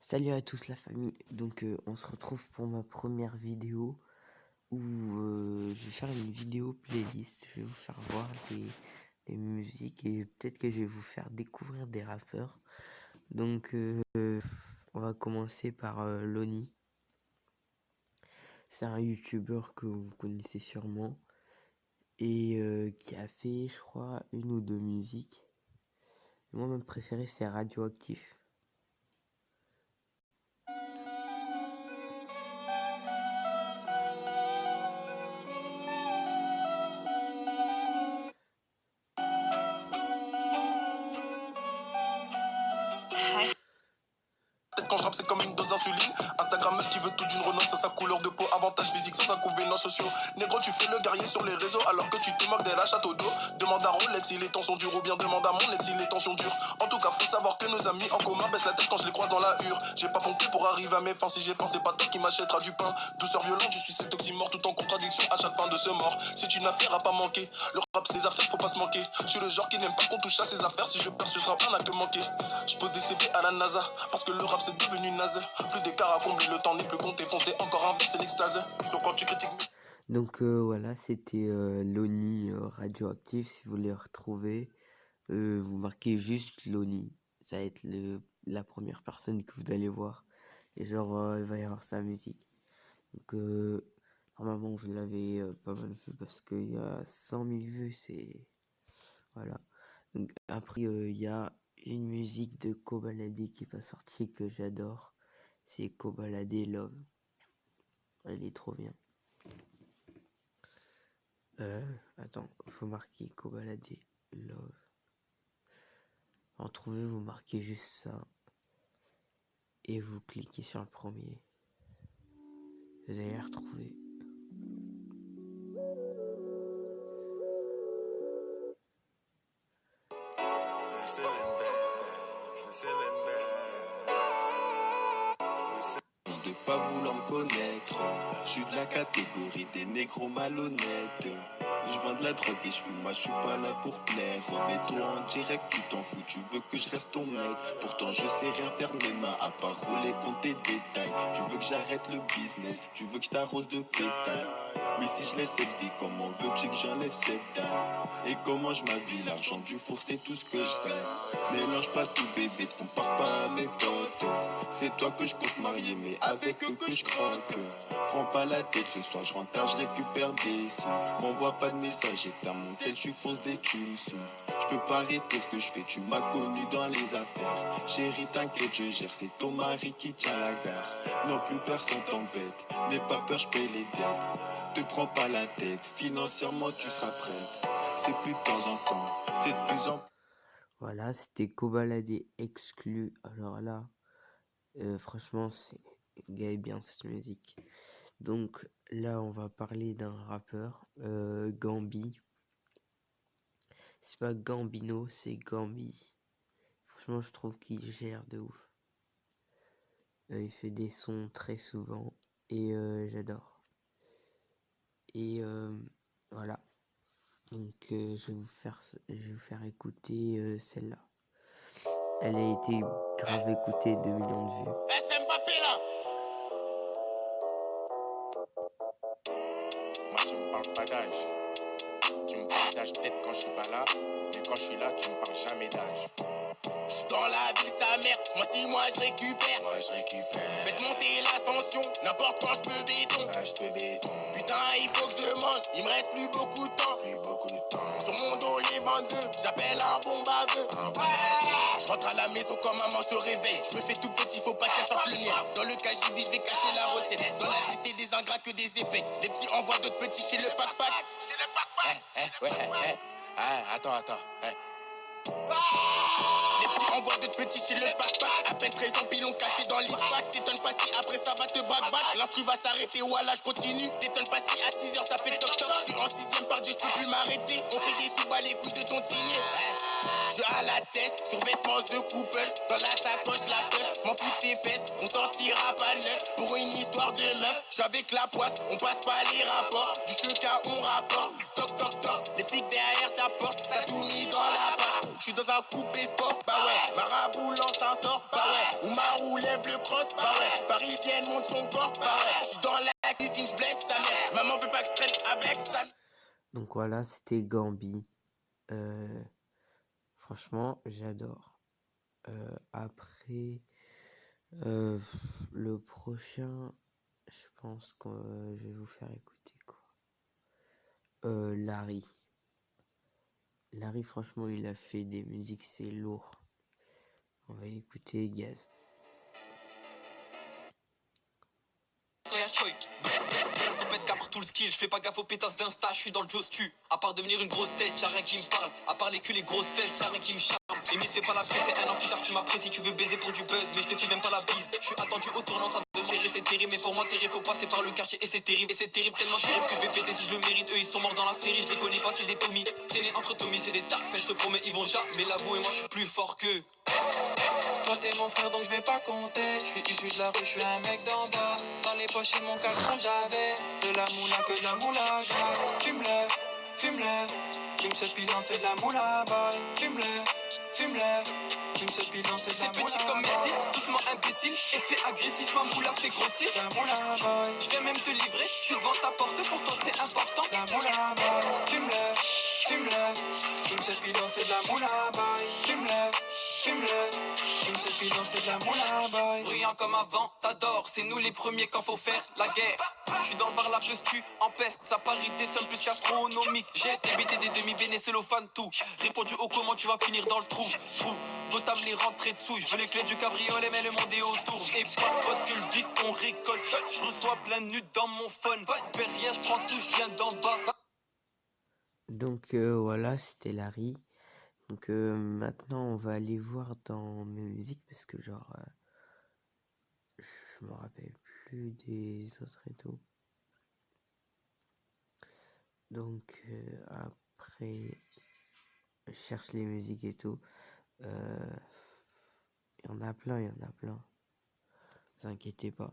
Salut à tous la famille, donc on se retrouve pour ma première vidéo où je vais faire une vidéo playlist, je vais vous faire voir des musiques et peut-être que je vais vous faire découvrir des rappeurs. Donc on va commencer par Loni, c'est un youtubeur que vous connaissez sûrement et qui a fait je crois une ou deux musiques. Moi ma préférée c'est Radioactif. Quand je rappe c'est comme une dose d'insuline. Instagrammeuse qui veut tout d'une renonce à sa couleur de peau. Avantage physique sans inconvénients sociaux. Négro tu fais le guerrier sur les réseaux alors que tu te moques des lâches à Todo. Demande à Rolex si les temps sont durs ou bien demande à mon ex si les temps sont durs. En tout cas faut savoir que nos amis en commun baissent la tête quand je les croise dans la hure. J'ai pas pompé pour arriver à mes fins. Si j'ai faim c'est pas toi qui m'achètera du pain. Douceur violente je suis cet oxymore tout en contradiction à chaque fin de ce mort. C'est une affaire à pas manquer. Le rap ses affaires faut pas se manquer. Je suis le genre qui n'aime pas qu'on touche à ses affaires. Si je perds ce sera un acte manqué. Je pose des CV à la NASA parce que le rap c'est devenu naze. Plus d'écart à combler, le temps n'est plus compté. Foncé encore un c'est l'extase. Sauf quand tu critiques. Donc voilà, c'était Loni Radioactif. Si vous voulez retrouver, vous marquez juste Loni. Ça va être la première personne que vous allez voir. Et genre, il va y avoir sa musique. Donc normalement, je l'avais pas mal vu parce qu'il y a 100 000 vues. C'est... Voilà. Donc, après, il y a une musique de Kobalade qui est pas sortie que j'adore. C'est Kobalade Love. Elle est trop bien. Attends, faut marquer Kobalade Love. En trouver, vous marquez juste ça. Et vous cliquez sur le premier. Vous allez la retrouver. De pas vouloir me connaître, je suis de la catégorie des négros malhonnêtes. Je vends de la drogue et je fume, moi je suis pas là pour plaire. Remets-toi en direct, tu t'en fous, tu veux que je reste ton mec. Pourtant je sais rien faire mes mains à part rouler compte tes détails. Tu veux que j'arrête le business, tu veux que je t'arrose de pétales. Mais si je laisse cette vie, comment veux-tu que j'enlève cette dalle? Et comment je m'habille, l'argent du four c'est tout ce que je fais. Mélange pas tout bébé, te compare pas à mes potes. C'est toi que je compte marier, mais avec eux que je croque. Prends pas la tête, ce soir je rentre tard, je récupère des sous. M'envoie pas de message, éteins mon tel, je suis fausse dès que tu me sous. Je peux pas arrêter ce que je fais, tu m'as connu dans les affaires. Chérie t'inquiète, je gère, c'est ton mari qui tient la gare. Non plus personne t'embête, n'aie pas peur, je paye les dettes. Te prends pas la tête, financièrement tu seras prête. C'est plus de temps en temps, c'est de plus en... Voilà, c'était Kobalade exclu. Alors là, franchement, c'est gagne bien cette musique. Donc là, on va parler d'un rappeur, Gambi. C'est pas Gambino, c'est Gambi. Franchement, je trouve qu'il gère de ouf. Il fait des sons très souvent et j'adore. Et voilà. Donc je vais vous faire écouter celle-là. Elle a été grave écoutée, 2 millions de vues. C'est Mbappé là. Moi tu me parles pas d'âge. Tu me parles d'âge peut-être quand je suis pas là. Mais quand je suis là, tu me parles jamais d'âge. Je suis dans la ville, sa mère. Moi si moi je récupère. Faites monter l'ascension. N'importe quand je peux béton. Putain, il faut que je mange. Il me reste plus beaucoup de temps. Sur mon dos les 22. J'appelle un bon baveux. Je rentre à la maison quand maman se réveille. Je me fais tout petit, faut pas qu'elle sorte le nez. Dans le KGB, je vais cacher la recette. Dans la ville, c'est des ingrats que des épais. Les petits envoient d'autres petits chez le pack-pack. Attends. Les petits envoient d'autres petits chez le pack-pack. À peine 13 ans, pilon caché dans l'ISPAC. T'étonnes pas si après ça va te back-back. L'instru va s'arrêter, voilà, je continue. T'étonnes pas si à 6h ça fait toc-toc. Je suis en 6ème par Dieu, je peux plus m'arrêter. On fait des sous bas les couilles de ton tigné. Je à la tête, sur vêtements de couple. Dans la sacoche, la peur, m'en fout de ses fesses. On sortira pas neuf pour une histoire de meuf. J'suis avec la poisse, on passe pas les rapports. Du cheka, on rapporte. Toc toc toc, les flics derrière ta porte. T'as tout mis dans la barre. J'suis dans un coupé sport, bah ouais. Marabout lance un sort, bah ouais. On m'a roulé soulève le cross, bah ouais. Parisienne monte son corps, bah ouais. J'suis dans la cuisine, j'blesse sa mère. Maman veut pas que j'traîne avec sa mère. Donc voilà, c'était Gambi. Franchement, j'adore. Après, le prochain, je pense que je vais vous faire écouter quoi. Larry. Larry, franchement, il a fait des musiques, c'est lourd. On va écouter Gaz. Tout le skill, je fais pas gaffe aux pétasses d'insta, je suis dans le Jostu. À part devenir une grosse tête, y'a rien qui me parle. À part les culs, les grosses fesses, y'a rien qui me charme. Et Miss fait pas la presse, et un an plus tard tu m'apprécies, tu veux baiser pour du buzz, mais je te fais même pas la bise. Je suis attendu au tournant, ça veut m'enterrer, c'est terrible. Mais pour moi, terrer, faut passer par le quartier, et c'est terrible. Et c'est terrible, tellement terrible que je vais péter si je le mérite. Eux, ils sont morts dans la série, je les connais pas, c'est des Tommy. Traîner entre Tommy, c'est des tapes, je te promets, ils vont jamais l'avouer, moi je suis plus fort qu'eux. Toi t'es mon frère donc je vais pas compter. Je suis issu de la rue, je suis un mec d'en bas. Dans les poches et mon caleçon j'avais de la moula que de la moulaga. Fume-le, fume-le. Fume ce pilon c'est de la moula boy. Fume-le, fume-le. Fume ce pilon c'est de la moula. C'est petit comme Messi, doucement imbécile. Effet agressif, ma moula fait grossir. La moula boy. Je vais même te livrer, je suis devant ta porte, pour toi c'est important. La moula boy. Fume-le, fume-le. Fume ce pilon c'est de la moula boy. Fume-le, fume-le. Fume ce pilon c'est de la moula boy. Bruyant comme avant, t'adores, c'est nous les premiers quand faut faire la guerre. Je suis dans le bar, la peuse tue, en peste, ça parie des sommes plus qu'astronomiques. J'ai été bêté des demi-béné, cellophane tout. Répondu au comment tu vas finir dans le trou. Gotham les rentrées dessous, je veux les clés du cabriolet mais le monde est autour. Et pas de pote que le bif on récolte. Je reçois plein de nudes dans mon phone. Perds rien, je prends tout, je viens d'en bas. Donc voilà, c'était Larry. Donc maintenant, on va aller voir dans mes musiques parce que genre, je me rappelle plus des autres et tout. Donc après, je cherche les musiques et tout. Il y en a plein, il y en a plein. Ne vous inquiétez pas.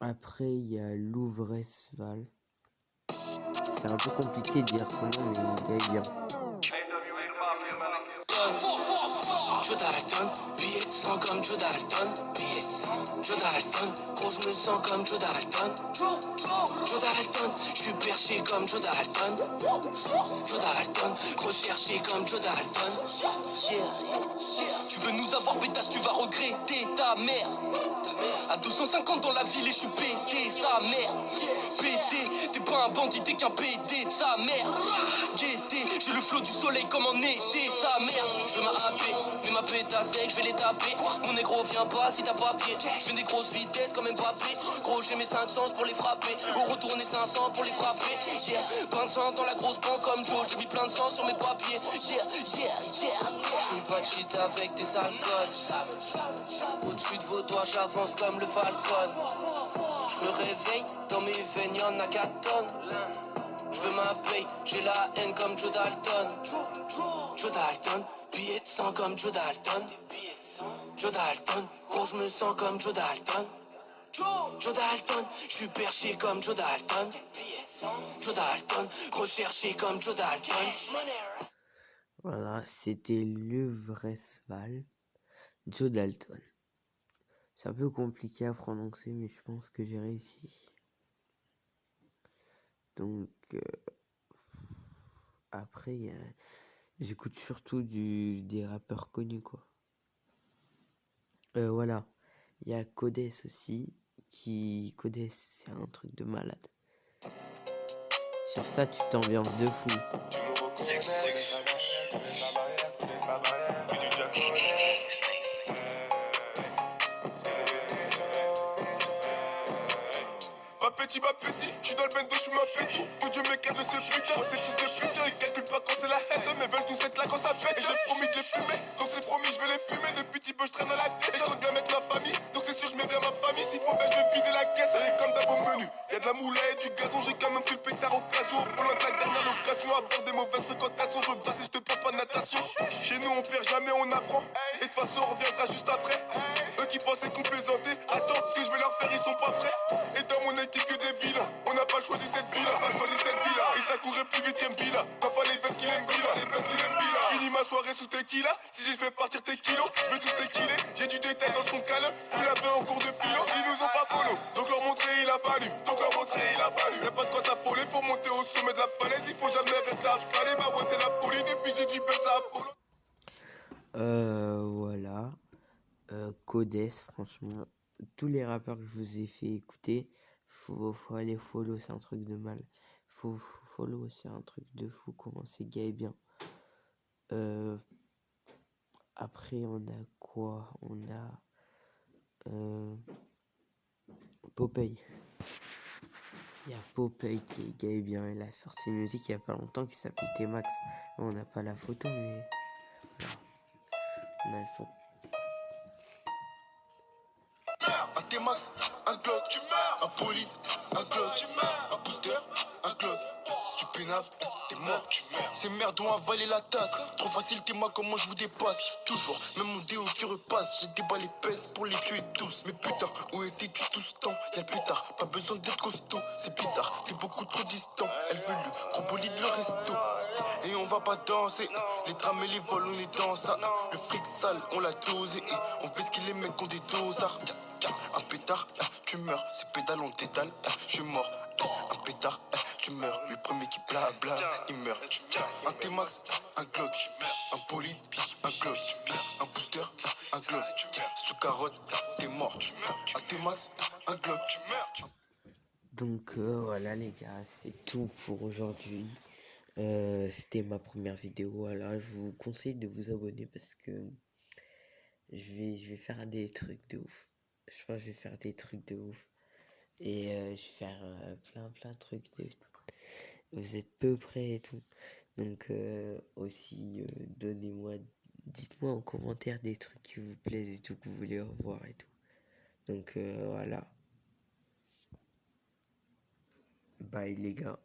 Après, il y a Louvresval. C'est un peu compliqué de dire son nom, mais il est bien. Joe Dalton, billet de sang comme Joe Dalton, billet de sang. Joe Dalton, gros je me sens comme Joe Dalton. Joe Dalton, je suis perché comme Joe Dalton. Joe Dalton, recherché comme Joe Dalton. Tu veux nous avoir pétasse, tu vas regretter ta mère. À 250 dans la ville et je suis pété, sa mère. Pété, t'es pas un bandit, t'es qu'un pédé de sa mère. Guetté, j'ai le flot du soleil comme en été, sa mère. Je veux ma AP, mais ma pétasse sec, je vais les taper. Mon négro viens pas si t'as pas pied. Je fais des grosses vitesses comme Mbappé. Gros j'ai mes 500 pour les frapper. Au retour les 500 pour les frapper. Yeah, plein de sang dans la grosse banque comme Joe. J'ai mis plein de sang sur mes papiers. Yeah, yeah, yeah. Je fais pas de shit avec des alcools. Au-dessus de vos doigts j'avance comme le Falcon. Je me réveille, dans mes veines y'en a 4 tonnes. Je veux ma paye, j'ai la haine comme Joe Dalton. Joe Dalton, billet de sang comme Joe Dalton. Joe Dalton, gros je me sens comme Joe Dalton. Joe Dalton, je suis perché comme Joe Dalton. Joe Dalton, recherché comme Joe Dalton. Voilà, c'était Louvresval, Joe Dalton. C'est un peu compliqué à prononcer, mais je pense que j'ai réussi. Donc, après, j'écoute surtout des rappeurs connus, quoi. Voilà. Il y a Codes aussi, Codes, c'est un truc de malade. Sur ça, tu t'ambiances de fou. Ma petit, je suis dans le bendo, je suis ma petit. Que Dieu me garde de ce putain, c'est tous des putains. Ils calculent pas quand c'est la haine, mais veulent tous être là quand ça pète. Et j'ai promis de les fumer, donc c'est promis, je vais les fumer. Depuis petit peu, je traîne dans la tête. Et je compte bien mettre ma famille, donc c'est sûr, je mets bien ma famille. S'il faut, ben je vais vider la caisse. Et comme d'hab au menu, y'a de la moula et du gazon. J'ai quand même pris le pétard au caso. Pour l'un de la dernière occasion, à faire des mauvaises fréquentations. Je passe et je te parle pas de natation. Chez nous, on perd jamais, on apprend. Et de toute façon, on reviendra juste après. Eux qui pensaient qu'on plaisantait. Attends, ce que je vais leur faire, ils sont pas prêts. Et dans mon équipe que des villas. On n'a pas choisi cette villa, Et ça courait plus vite qu'un villa. Quand fallait veste qu'il aime villa, Fini ma soirée sous tequila. Si j'ai fait partir tes kilos, je vais tous tequiler. J'ai du détail dans son câlin. Plus la paix en cours de philo. Ils nous ont pas follow. Donc leur montrer il a fallu. Y'a pas de quoi s'affoler pour monter au sommet de la falaise. Il faut jamais rester à chevaler. Bah ouais, c'est la folie. Depuis j'ai dit buzz à Apollo. Voilà. Codes, franchement, tous les rappeurs que je vous ai fait écouter, faut aller follow, c'est un truc de mal. Faut follow, c'est un truc de fou, comment c'est gay et bien. Après, on a quoi? On a Popeye. Il y a Popeye qui est gay et bien. Il a sorti une musique il y a pas longtemps qui s'appelle T-Max. On n'a pas la photo, mais voilà. On a le son. Un T-Max, un Glock, un bolide, un Glock, un booster, un Glock. Si tu pénaves, t'es mort. Ces merdes ont avalé la tasse. Trop facile, t'es moi, comment je vous dépasse. Toujours, même mon déo qui repasse. J'ai des balles épaisses pour les tuer tous. Mais putain, où étais-tu tout ce temps? Y'a le plus tard, pas besoin d'être costaud. C'est bizarre, t'es beaucoup trop distant. Elle veut le gros bolide, le resto. Et on va pas danser. Les drames et les vols, on est dans ça. Le fric sale, on l'a dosé. Et on fait ce qu'il les mecs ont des dosards. Un pétard, tu meurs, c'est pédale, on t'étale, je suis mort. Un pétard, tu meurs, le premier qui blabla, il meurt. Un T-Max, un Glock, un bolide, un Glock, un booster, un Glock. Sous carotte, t'es mort. Un T-Max, un Glock, Donc voilà les gars, c'est tout pour aujourd'hui. C'était ma première vidéo. Voilà, je vous conseille de vous abonner parce que je vais faire des trucs de ouf. Je pense que je vais faire des trucs de ouf. Et je vais faire plein de trucs de ouf. Vous êtes peu près et tout. Donc aussi, dites-moi en commentaire des trucs qui vous plaisent et tout, que vous voulez revoir et tout. Donc voilà. Bye les gars.